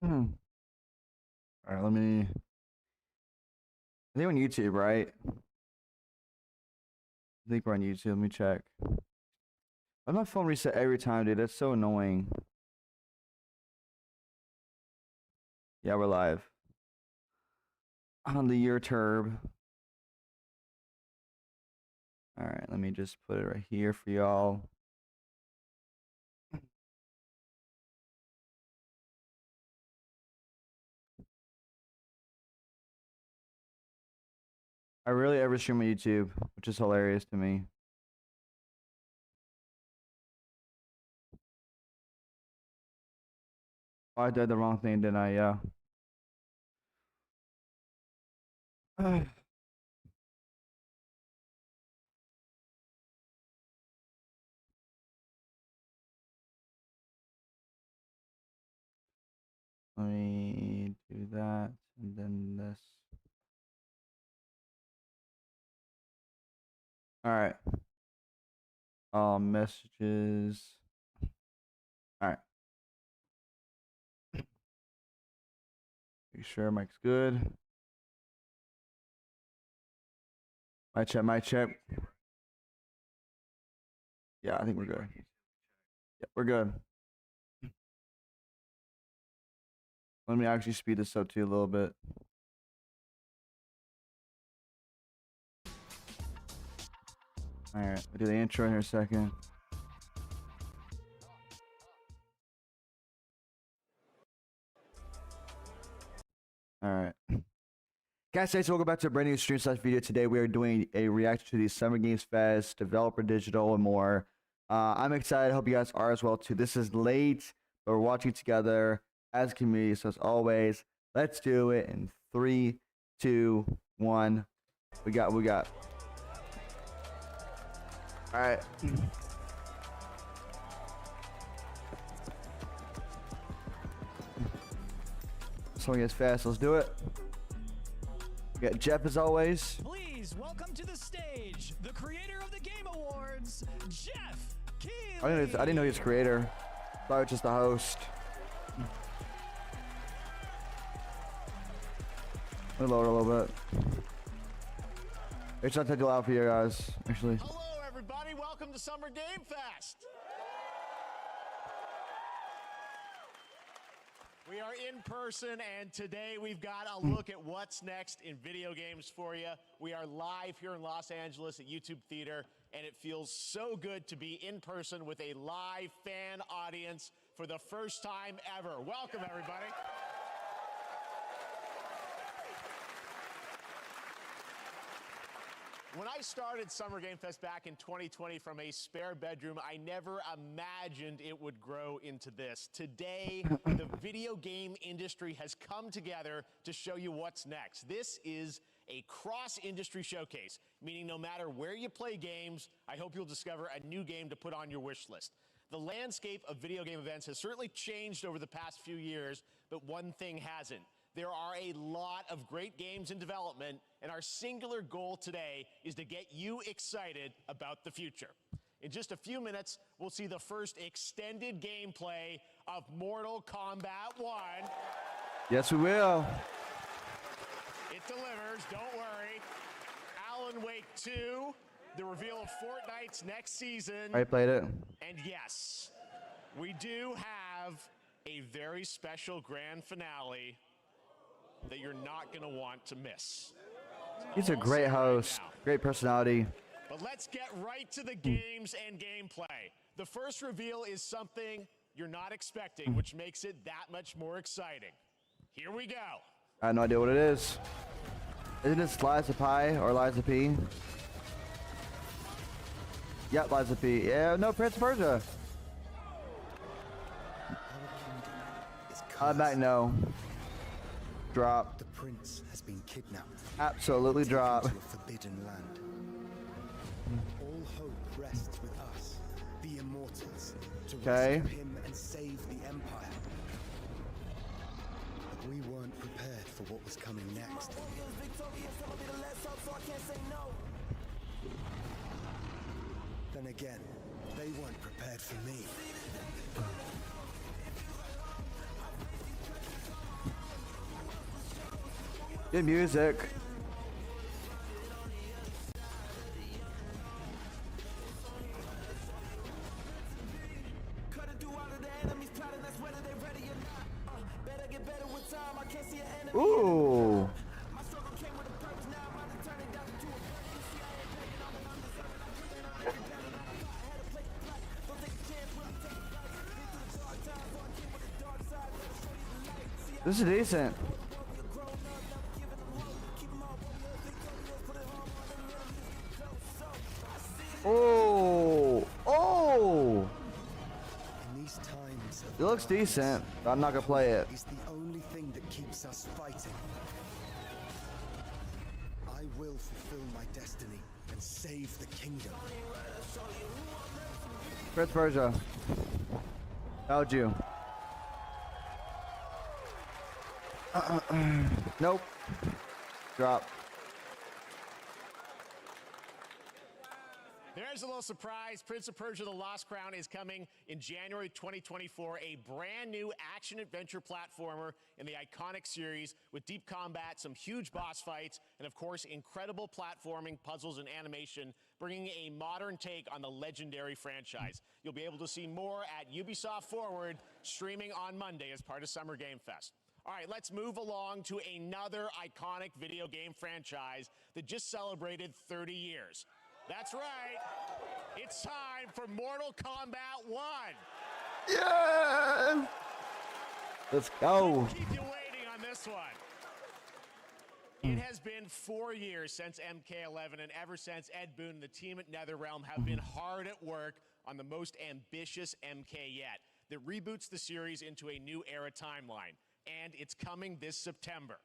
Hmm. All right, let me. I think on YouTube, right? I think we're on YouTube. Let me check. Why my phone reset every time, dude? That's so annoying. Yeah, we're live on the YouTube. All right, let me just put it right here for y'all. I rarely ever stream on YouTube, which is hilarious to me. Oh, I did the wrong thing, didn't I? Yeah. Let me do that, and then this. All right. Messages. All right. Make sure mic's good. My check. My check. Yeah, I think we're good. Yeah, we're good. Let me actually speed this up to you a little bit. All right, I'll do the intro in here a second. All right. Guys, thanks. Welcome back to a brand new stream slash video. Today we are doing a reaction to the Summer Games Fest, Developer Digital, and more. I'm excited. I hope you guys are as well too. This is late, but we're watching together as a community. So as always, let's do it in 3, 2, 1. We got. All right. Summer Games Fest. Let's do it. We got Jeff as always. Please welcome to the stage the creator of the Game Awards, Jeff Keighley. I didn't know he was creator. Thought it was just the host. Let me lower it a little bit. It's not too loud for you guys, actually. Hello, everybody. Welcome to Summer Game Fest. We are in person, and today we've got a look at what's next in video games for you. We are live here in Los Angeles at YouTube Theater, and it feels so good to be in person with a live fan audience for the first time ever. Welcome, everybody. When I started Summer Game Fest back in 2020 from a spare bedroom, I never imagined it would grow into this. Today, the video game industry has come together to show you what's next. This is a cross-industry showcase, meaning no matter where you play games, I hope you'll discover a new game to put on your wish list. The landscape of video game events has certainly changed over the past few years, but one thing hasn't. There are a lot of great games in development, and our singular goal today is to get you excited about the future. In just a few minutes, we'll see the first extended gameplay of Mortal Kombat 1. Yes, we will. It delivers, don't worry. Alan Wake 2, the reveal of Fortnite's next season. I played it. And yes, we do have a very special grand finale that you're not going to want to miss. He's a great host, great personality. But let's get right to the games and gameplay. The first reveal is something you're not expecting, which makes it that much more exciting. Here we go. I have no idea what it is. Isn't it Liza Pie or Liza P? Yep, Liza P. Yeah, no, Prince of Persia. I'm back, no. Drop. The prince has been kidnapped. Absolutely drop. To a forbidden land. All hope rests with us, the immortals, to Okay. rescue him and save the empire. But we weren't prepared for what was coming next. Then again, they weren't prepared for me. Good music. Ooh. This is decent. Oh, oh! In these times of It looks darkness, decent, but I'm not gonna play it. is the only thing that keeps us fighting. I will fulfill my destiny and save the kingdom. Prince Persia. How'd you? Nope. Drop. There's a little surprise. Prince of Persia: The Lost Crown is coming in January 2024. A brand new action-adventure platformer in the iconic series with deep combat, some huge boss fights, and of course, incredible platforming, puzzles, and animation, bringing a modern take on the legendary franchise. You'll be able to see more at Ubisoft Forward, streaming on Monday as part of Summer Game Fest. All right, let's move along to another iconic video game franchise that just celebrated 30 years. That's right. It's time for Mortal Kombat 1. Yeah! Let's go. Keep you waiting on this one. It has been 4 years since MK11, and ever since, Ed Boon and the team at NetherRealm have been hard at work on the most ambitious MK yet that reboots the series into a new era timeline. And it's coming this September.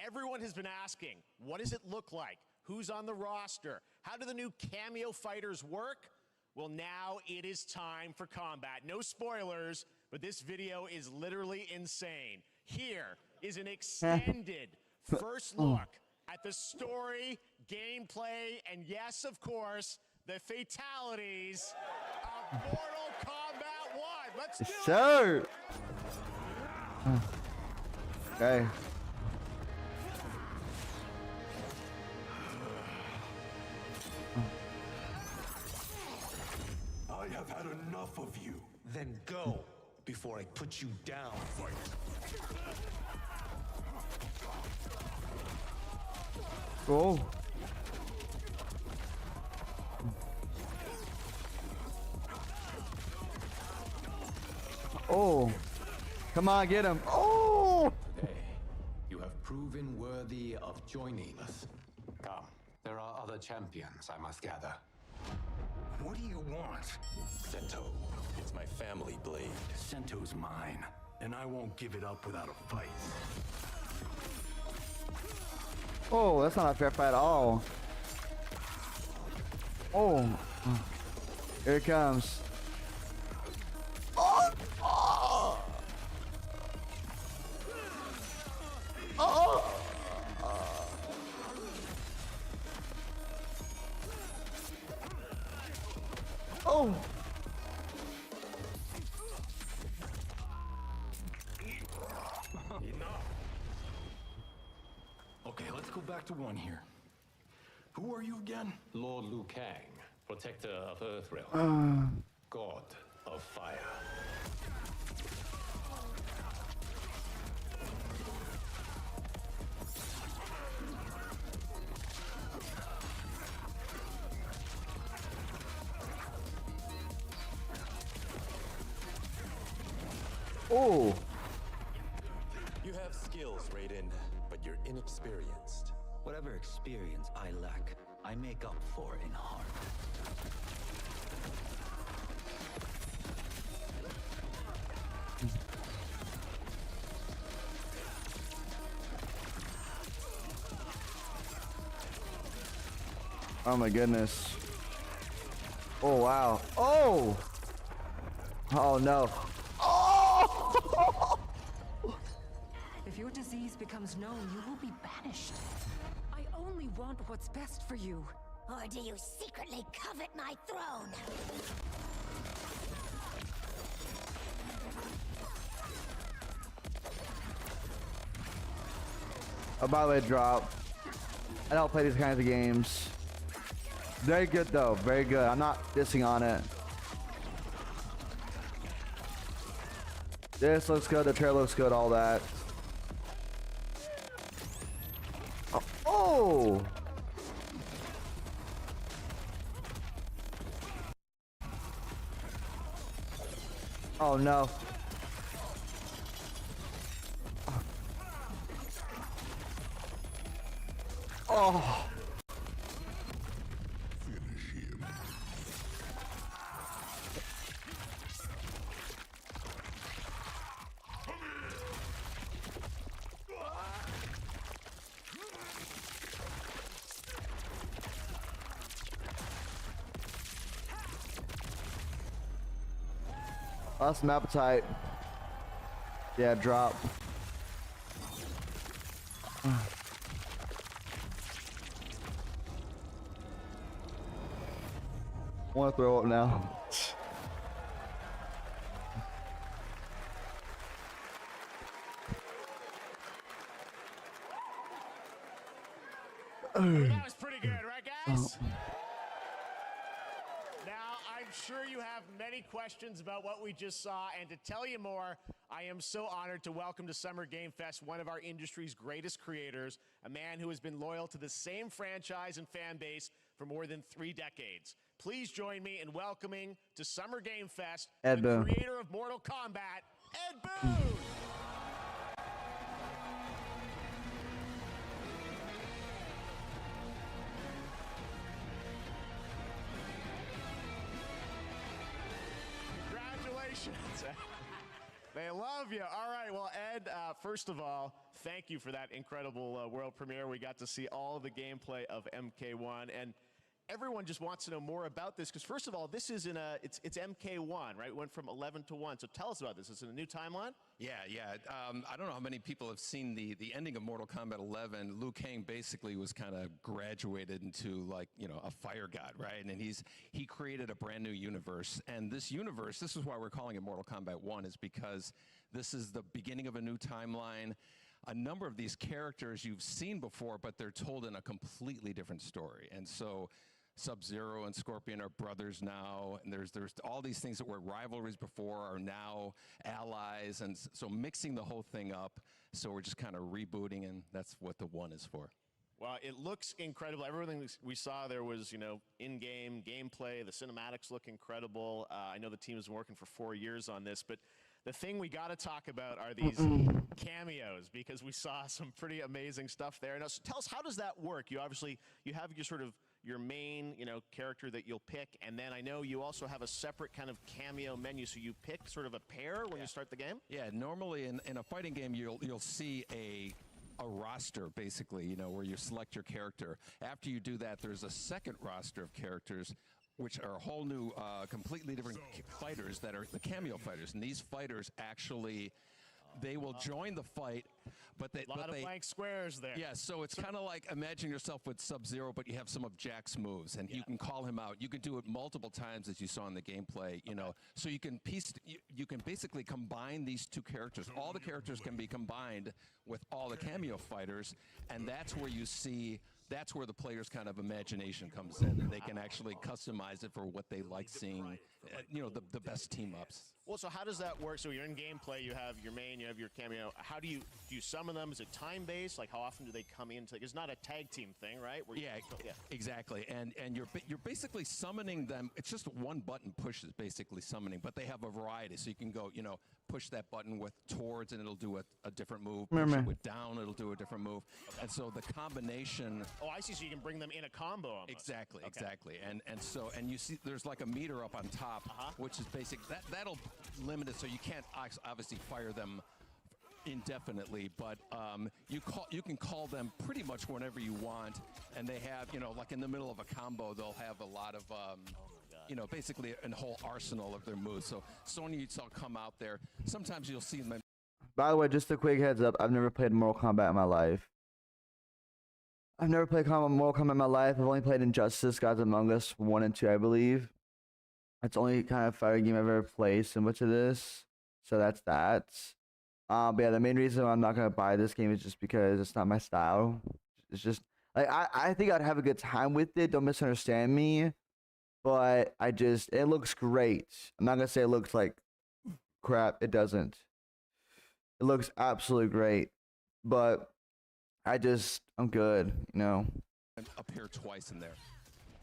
Everyone has been asking, what does it look like? Who's on the roster? How do the new cameo fighters work? Well, now it is time for combat. No spoilers, but this video is literally insane. Here is an extended first look at the story, gameplay, and yes, of course, the fatalities of Mortal Kombat 1. Let's do it! Sure. Okay. I have had enough of you. Then go before I put you down. Go. Oh. Come on, get him. Oh! Today, you have proven worthy of joining us. Come, there are other champions, I must gather. What do you want? Sento, it's my family blade. Sento's mine, and I won't give it up without a fight. Oh, that's not a fair fight at all. Oh. Here it comes. Oh! Oh! Oh! Oh! Okay, let's go back to one here. Who are you again? Lord Liu Kang, protector of Earthrealm, god of fire. Oh! You have skills, Raiden, but you're inexperienced. Whatever experience I lack, I make up for in heart. Oh my goodness. Oh wow. Oh! Oh no. Oh! If your disease becomes known, you will be banished. I only want what's best for you. Or do you secretly covet my throne? Oh, by the way, drop. I don't play these kinds of games. Very good though, very good. I'm not dissing on it. This looks good, the trailer looks good, all that. Oh! Oh no. Oh. Lost some appetite. Yeah, drop. Want to throw up now. That was pretty good, right, guys? Now, I'm sure you have many questions about what we just saw, and to tell you more, I am so honored to welcome to Summer Game Fest one of our industry's greatest creators, a man who has been loyal to the same franchise and fan base for more than 3 decades. Please join me in welcoming to Summer Game Fest Ed the Boon. creator of Mortal Kombat, Ed Boon! Congratulations. They love you. All right. Well, Ed, first of all, thank you for that incredible world premiere. We got to see all of the gameplay of MK1, and everyone just wants to know more about this because, first of all, this is it's MK1, right? It went from 11 to 1. So tell us about this. Is it a new timeline? Yeah. I don't know how many people have seen the ending of Mortal Kombat 11. Liu Kang basically was kind of graduated into, like, you know, a fire god, right? And he created a brand new universe. And this universe, this is why we're calling it Mortal Kombat 1, is because this is the beginning of a new timeline. A number of these characters you've seen before, but they're told in a completely different story. And so Sub-Zero and Scorpion are brothers now, and there's all these things that were rivalries before are now allies, and so mixing the whole thing up. So we're just kind of rebooting, and that's what the 1 is for. Well, it looks incredible. Everything we saw there was, you know, in-game gameplay. The cinematics look incredible. I know the team has been working for 4 years on this, but the thing we got to talk about are these cameos, because we saw some pretty amazing stuff there. Now, so tell us, how does that work? You obviously, you have your sort of your main, you know, character that you'll pick, and then I know you also have a separate kind of cameo menu, so you pick sort of a pair when you start the game? Yeah, normally in a fighting game, you'll see a roster, basically, you know, where you select your character. After you do that, there's a second roster of characters, which are a whole new, completely different fighters that are the cameo fighters. And these fighters actually, they will join the fight, but they... A lot of blank squares there. Yeah, so it's kind of like, imagine yourself with Sub-Zero, but you have some of Jack's moves, and you can call him out. You can do it multiple times, as you saw in the gameplay, you know. So you can you can basically combine these two characters. All the characters can be combined with all the cameo fighters, and that's where you see... That's where the player's kind of imagination comes in, and they can actually customize it for what they like seeing, you know, the best team-ups. Well, so how does that work? So you're in gameplay, you have your main, you have your cameo. How do you summon them? Is it time-based? Like, how often do they come in? It's not a tag team thing, right? Where Exactly. And you're basically summoning them. It's just one button push is basically summoning, but they have a variety. So you can go, you know, push that button with towards, and it'll do a different move. Push it with down, it'll do a different move. And so the combination... Oh, I see. So you can bring them in a combo almost. Exactly. And you see there's like a meter up on top, which is basic. That'll limit it, so you can't obviously fire them indefinitely, but you can call them pretty much whenever you want, and they have, you know, like in the middle of a combo, they'll have a lot of you know, basically a whole arsenal of their moves. So Sonya, you saw come out there. Sometimes you'll see them. By the way, just a quick heads up, I've never played Mortal Kombat in my life. I've never played Mortal Kombat in my life. I've only played Injustice, Gods Among Us 1 and 2, I believe. That's the only kind of fighting game I've ever played similar to this. So that's that. But yeah, the main reason I'm not gonna buy this game is just because it's not my style. It's just like I think I'd have a good time with it. Don't misunderstand me, but it looks great. I'm not gonna say it looks like crap. It doesn't. It looks absolutely great, but I'm good. Up here twice in there.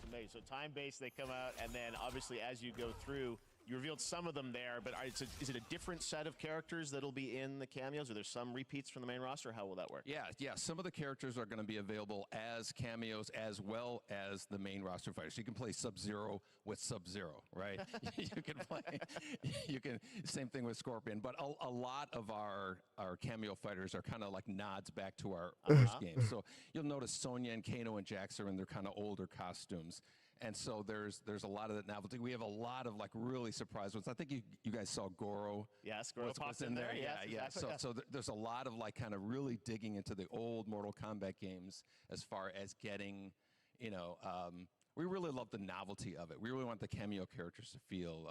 Amazing. So time-based, they come out, and then obviously as you go through, you revealed some of them there, but is it a different set of characters that'll be in the cameos? Are there some repeats from the main roster? How will that work? Yeah. Some of the characters are going to be available as cameos as well as the main roster fighters. You can play Sub-Zero with Sub-Zero, right? Same thing with Scorpion. But a lot of our cameo fighters are kind of like nods back to our first game. So you'll notice Sonya and Kano and Jax are in their kind of older costumes. And so there's a lot of that novelty. We have a lot of like really surprise ones. I think you guys saw Goro. Yes, Goro popped in there. Yeah. Exactly. So there's a lot of like kind of really digging into the old Mortal Kombat games as far as getting, we really love the novelty of it. We really want the cameo characters to feel,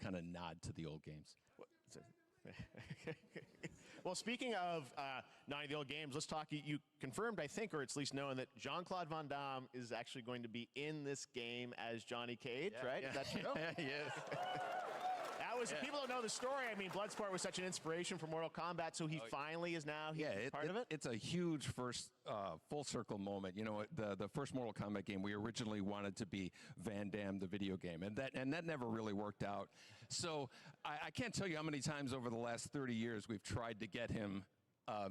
kind of nod to the old games. Well, speaking of not the old games, let's talk. You confirmed, I think, or it's at least known that Jean-Claude Van Damme is actually going to be in this game as Johnny Cage, right? Is that true? Yes. People don't know the story. I mean, Bloodsport was such an inspiration for Mortal Kombat, so he finally is now part of it. It's a huge first full circle moment. The first Mortal Kombat game, we originally wanted to be Van Damme, the video game, and that never really worked out. So I can't tell you how many times over the last 30 years we've tried to get him.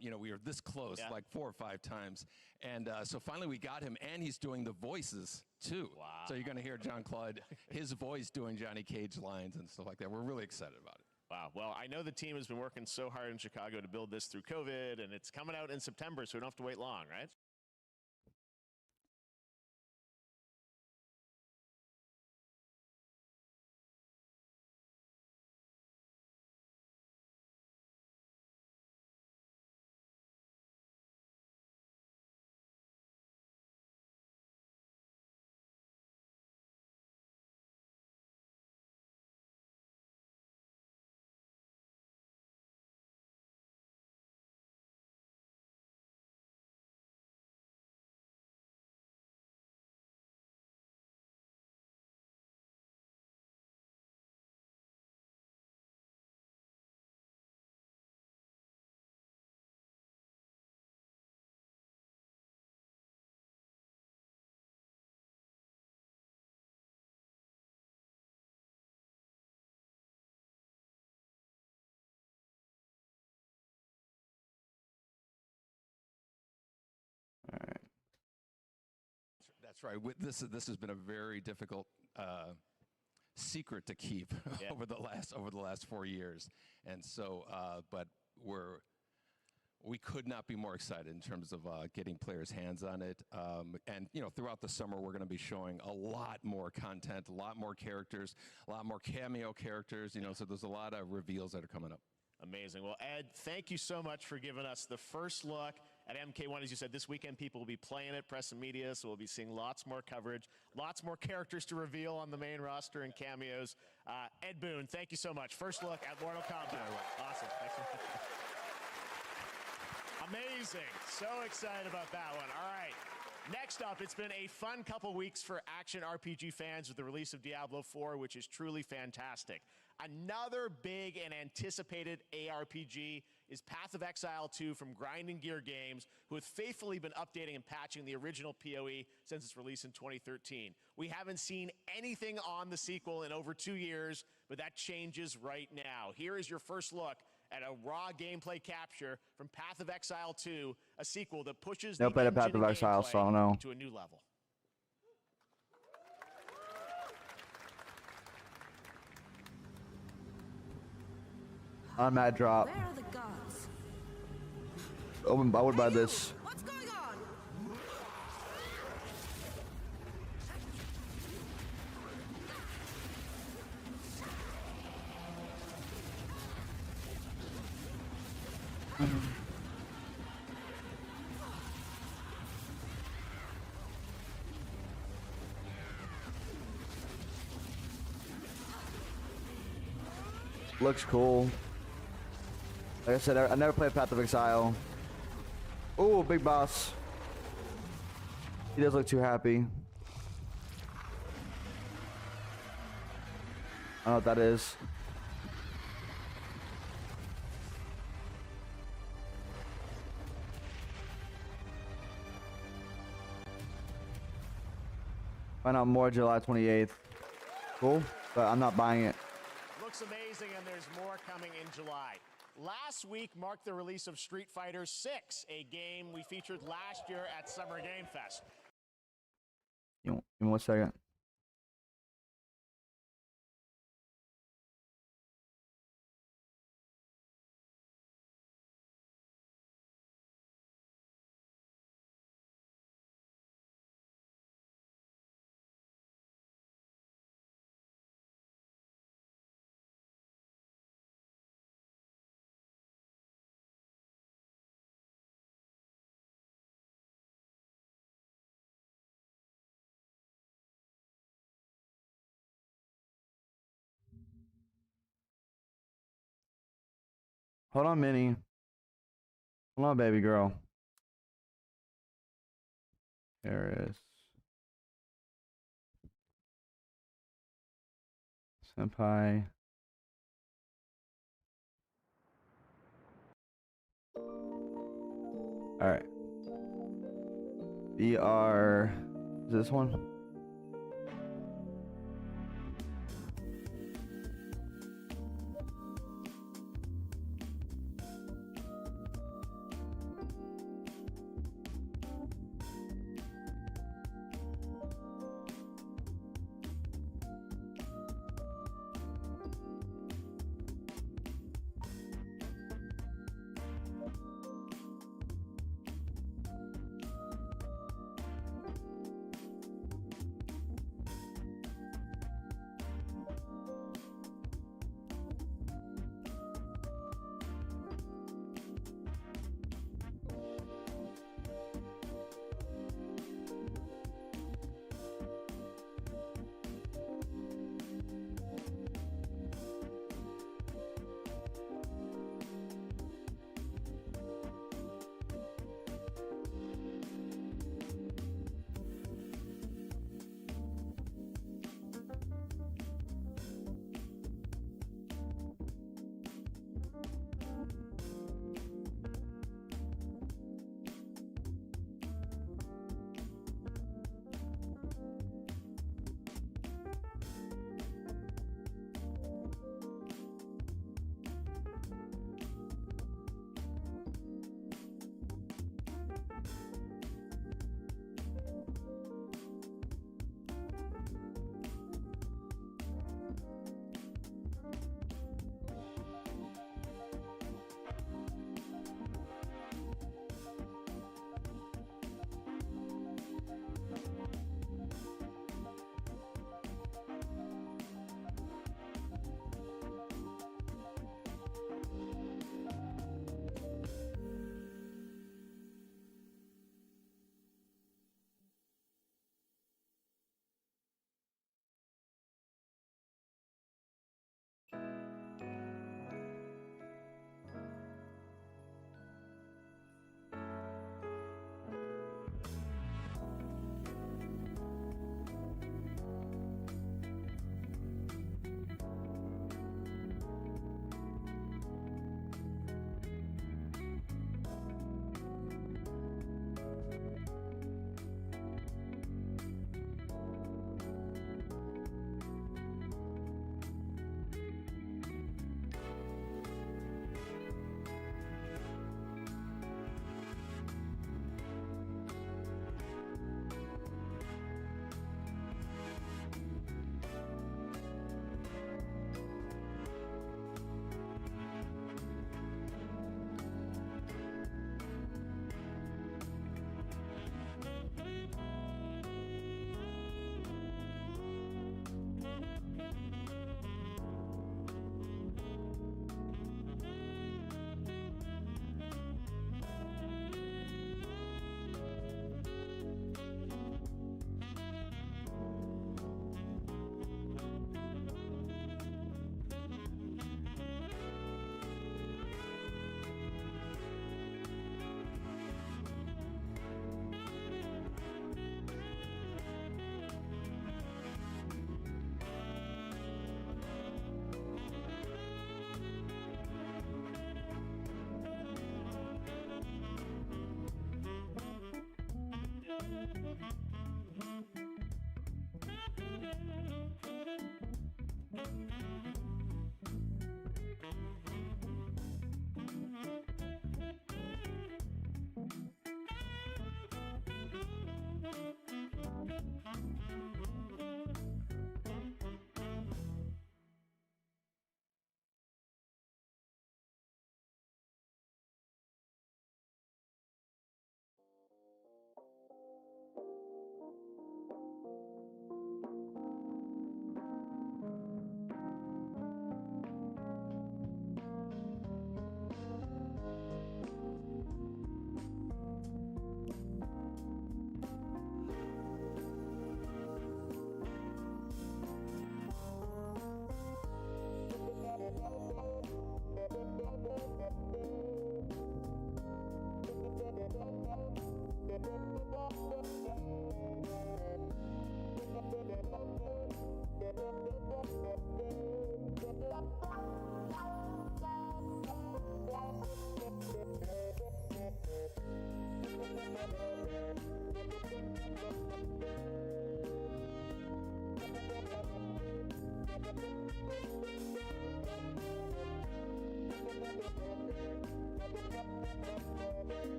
We were this close, like 4 or 5 times. And so finally we got him, and he's doing the voices, too. Wow. So you're going to hear Jean-Claude, his voice doing Johnny Cage lines and stuff like that. We're really excited about it. Wow. Well, I know the team has been working so hard in Chicago to build this through COVID, and it's coming out in September, so we don't have to wait long, right? That's right. This has been a very difficult secret to keep over the last 4 years, and so but we could not be more excited in terms of getting players' hands on it. And throughout the summer, we're going to be showing a lot more content, a lot more characters, a lot more cameo characters. So there's a lot of reveals that are coming up. Amazing. Well, Ed, thank you so much for giving us the first look at MK1. As you said, this weekend people will be playing it, press and media, so we'll be seeing lots more coverage, lots more characters to reveal on the main roster and cameos. Ed Boon, thank you so much. First look at Mortal Kombat. Awesome. Thanks so much. Amazing. So excited about that one. All right. Next up, it's been a fun couple weeks for action RPG fans with the release of Diablo 4, which is truly fantastic. Another big and anticipated ARPG is Path of Exile 2 from Grinding Gear Games, who have faithfully been updating and patching the original PoE since its release in 2013. We haven't seen anything on the sequel in over 2 years, but that changes right now. Here is your first look at a raw gameplay capture from Path of Exile 2, a sequel that pushes Never played a Path of Exile, so I don't know. to a new level. On Mad Drop. Where are the gods? I would buy this. What's going on? Looks cool. Like I said, I never played Path of Exile. Oh, big boss. He does look too happy. I don't know what that is. Find out more July 28th. Cool, but I'm not buying it. Looks amazing, and there's more coming in July. Last week marked the release of Street Fighter 6, a game we featured last year at Summer Game Fest. Give me 1 second. Hold on, Minnie. Hold on, baby girl. There is. Senpai. All right. VR. Is this one?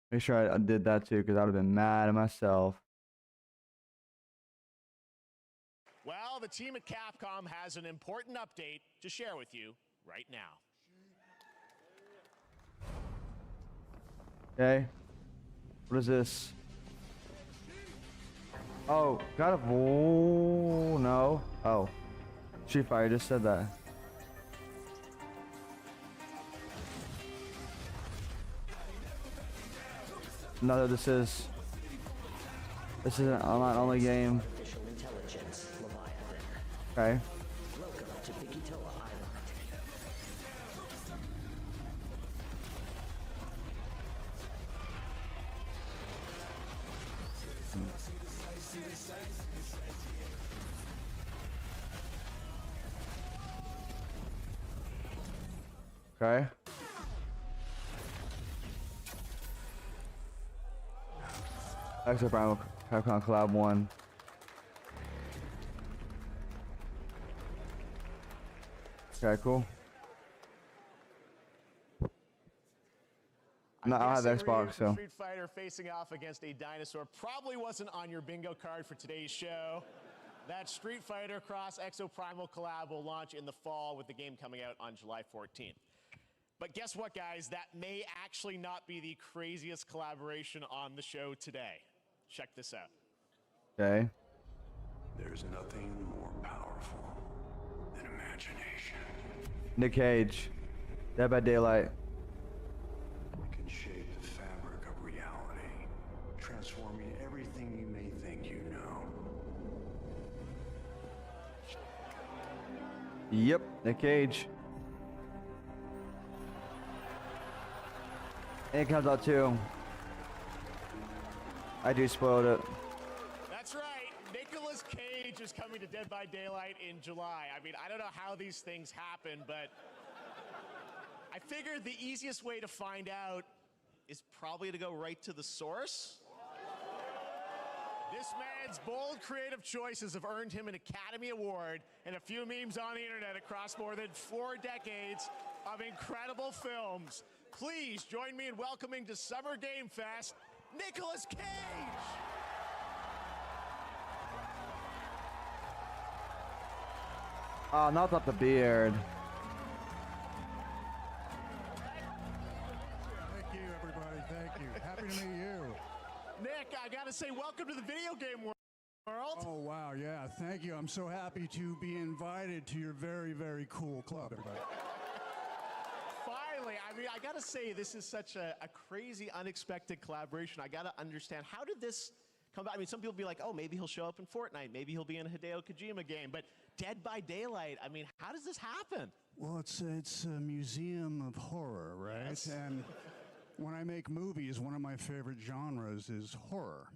Make sure I did that too, because I would have been mad at myself. Well, the team at Capcom has an important update to share with you right now. Okay. What is this? Oh, God of War. No. Oh. Street Fighter just said that. No, this is an online only game. Okay. Okay. Extra Primal Capcom Collab 1. Okay, cool. No, I have Xbox, so. Street Fighter facing off against a dinosaur probably wasn't on your bingo card for today's show. That Street Fighter Cross Exo Primal collab will launch in the fall with the game coming out on July 14th. But guess what, guys? That may actually not be the craziest collaboration on the show today. Check this out. Okay. There's nothing more powerful than imagination. Nick Cage. Dead by Daylight. It can shape the fabric of reality, transforming everything you may think you know. Yep, Nick Cage. And it comes out too. I do spoiled it. That's right. Nicolas Cage is coming to Dead by Daylight in July. I mean, I don't know how these things happen, but I figured the easiest way to find out is probably to go right to the source. This man's bold creative choices have earned him an Academy Award and a few memes on the internet across more than 4 decades of incredible films. Please join me in welcoming to Summer Game Fest, Nicolas Cage! Oh, not up the beard. Thank you, everybody. Thank you. Happy to meet you. Nick, I gotta say, welcome to the video game world. Oh, wow. Yeah, thank you. I'm so happy to be invited to your very, very cool club, everybody. Finally, I mean, I gotta say, this is such a crazy, unexpected collaboration. I gotta understand, how did this come about? I mean, some people be like, oh, maybe he'll show up in Fortnite. Maybe he'll be in a Hideo Kojima game. But Dead by Daylight, I mean, how does this happen? Well, it's a museum of horror, right? Yes. And when I make movies, one of my favorite genres is horror.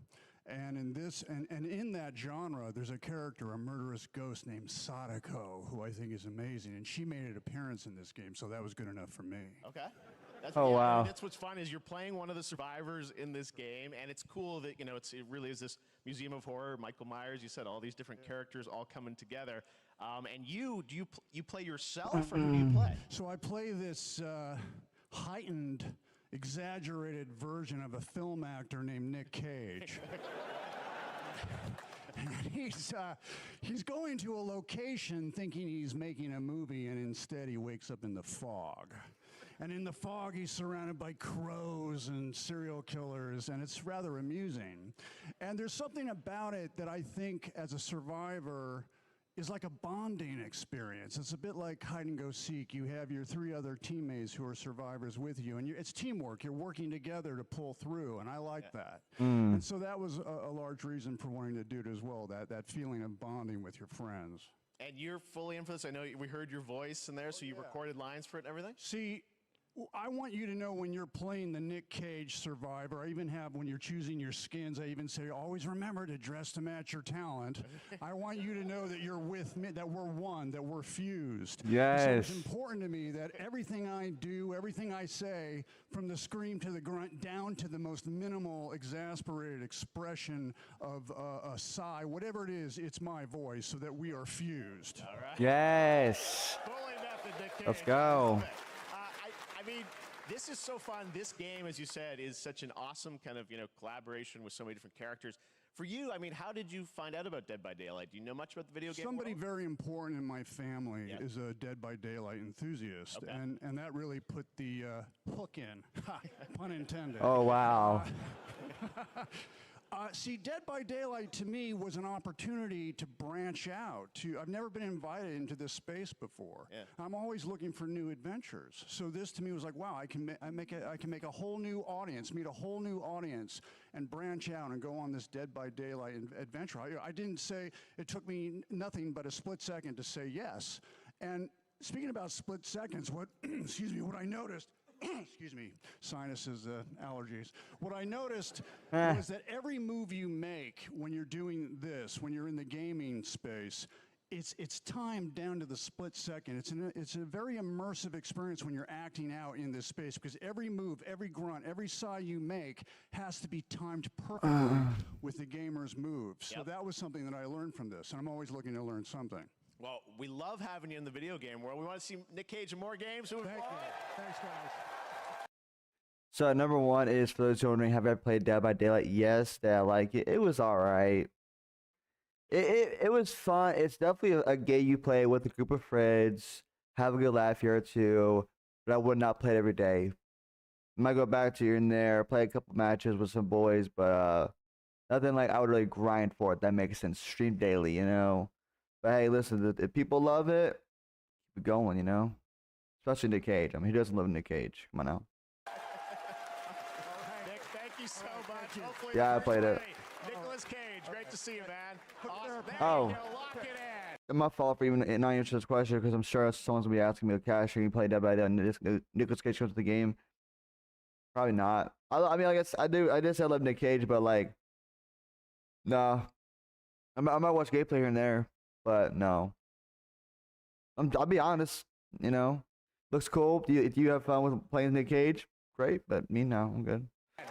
And in this, and in that genre, there's a character, a murderous ghost named Sadako, who I think is amazing. And she made an appearance in this game, so that was good enough for me. Okay. That's, Oh, yeah, wow. I mean, that's what's fun is you're playing one of the survivors in this game, and it's cool that, you know, it really is this museum of horror. Michael Myers, you said all these different characters all coming together. And you play yourself, or who do you play? So I play this heightened, exaggerated version of a film actor named Nick Cage. He's going to a location thinking he's making a movie, and instead he wakes up in the fog. And in the fog, he's surrounded by crows and serial killers, and it's rather amusing. And there's something about it that I think, as a survivor, is like a bonding experience. It's a bit like hide and go seek. You have your 3 other teammates who are survivors with you, and it's teamwork. You're working together to pull through, and I like that. And so that was a large reason for wanting to do it as well, that feeling of bonding with your friends. And you're fully in for this. I know we heard your voice in there, so you recorded lines for it and everything? See, I want you to know when you're playing the Nick Cage survivor, I even have, when you're choosing your skins, I even say, always remember to dress to match your talent. I want you to know that you're with me, that we're one, that we're fused. Yes. So it's important to me that everything I do, everything I say, from the scream to the grunt, down to the most minimal, exasperated expression of a sigh, whatever it is, it's my voice, so that we are fused. All right. Yes. Fully method, Nick Cage. Let's go. I mean, this is so fun. This game, as you said, is such an awesome kind of, collaboration with so many different characters. For you, I mean, how did you find out about Dead by Daylight? Do you know much about the video game Somebody world? very important in my family is a Dead by Daylight enthusiast, and that really put the hook in, pun intended. Oh, wow. See, Dead by Daylight to me was an opportunity to branch out. I've never been invited into this space before. Yeah. I'm always looking for new adventures. So this to me was like, wow, I can make a whole new audience, meet a whole new audience, and branch out and go on this Dead by Daylight adventure. I didn't say, it took me nothing but a split second to say yes. And speaking about split seconds, what what I noticed. Excuse me, sinuses, allergies. What I noticed was that every move you make when you're doing this, when you're in the gaming space, it's timed down to the split second. It's a very immersive experience when you're acting out in this space, because every move, every grunt, every sigh you make has to be timed perfectly with the gamer's moves. So that was something that I learned from this, and I'm always looking to learn something. Well, we love having you in the video game world. We want to see Nick Cage in more games. Thank you. Thanks, guys. So number 1 is, for those wondering, have I played Dead by Daylight? Yes, that I like it. It was all right. It was fun. It's definitely a game you play with a group of friends, have a good laugh here or two, but I would not play it every day. I might go back to here and there, play a couple matches with some boys, but nothing like I would really grind for it. That makes sense. Stream daily, But hey, listen, if people love it, keep it going, Especially Nick Cage. I mean, who doesn't love Nick Cage? Come on now. Nick, thank you so much. Hopefully Yeah, I played it. Nicolas Cage, great to see you, man. Awesome. There Oh. you go. Lock it in. It's my fault for even not answering this question, because I'm sure someone's gonna be asking me, Cash, are you play Dead by Daylight? Nicolas Cage comes to the game. Probably not. I mean, I guess I do. I did say I love Nick Cage, but like, no. I might watch gameplay here and there, but no. I'll be honest. Looks cool. If you have fun with playing Nick Cage, great. But me, no, I'm good. Now,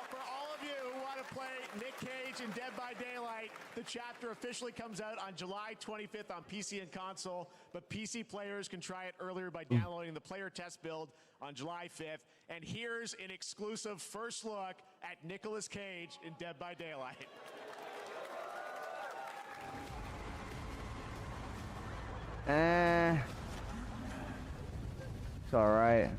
for all of you who want to play Nick Cage in Dead by Daylight, the chapter officially comes out on July 25th on PC and console, but PC players can try it earlier by downloading the player test build on July 5th. And here's an exclusive first look at Nicolas Cage in Dead by Daylight. It's all right.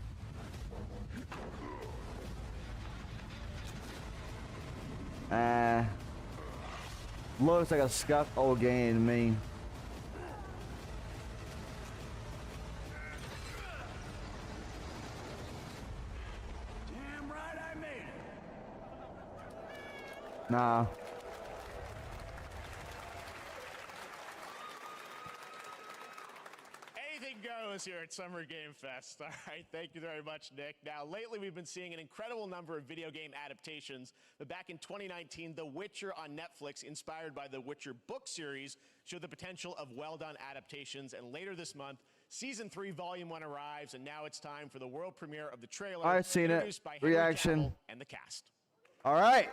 Looks like a scuffed old game to me. Damn right I made it. Nah. Anything goes here at Summer Game Fest. All right, thank you very much, Nick. Now, lately we've been seeing an incredible number of video game adaptations, but back in 2019, The Witcher on Netflix, inspired by the Witcher book series, showed the potential of well-done adaptations, and later this month, Season 3, Volume 1 arrives, and now it's time for the world premiere of the trailer. I've seen it. Introduced by Henry Reaction. Cavill and the cast. All right.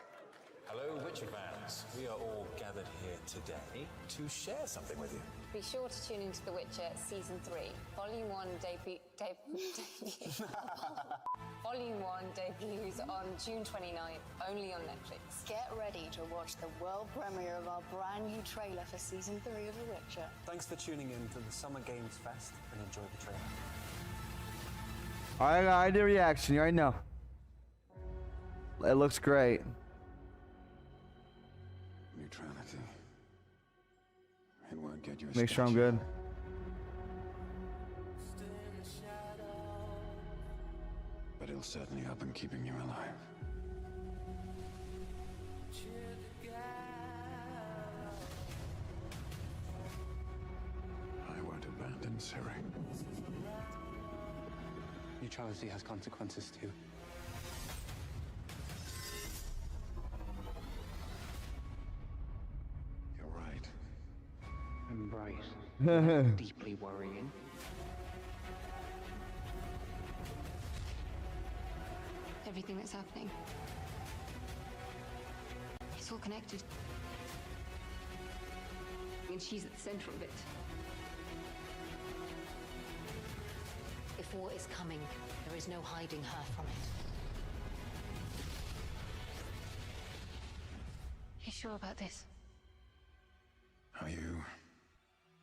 Hello, Witcher Witcher fans, we are all gathered here today to share something with you. Be sure to tune into The Witcher Season 3. Volume 1 Volume 1 debuts on June 29th, only on Netflix. Get ready to watch the world premiere of our brand new trailer for Season 3 of The Witcher. Thanks for tuning in to the Summer Games Fest and enjoy the trailer. I did a reaction. You already know. It looks great. Neutrality. It won't get you a Make sure I'm statue. good. But it'll certainly help in keeping you alive. I won't abandon Ciri. Neutrality has consequences too. You're right. Embrace. Deeply worrying. Everything that's happening. It's all connected. And she's at the center of it. If war is coming, there is no hiding her from it. You sure about this? Are you?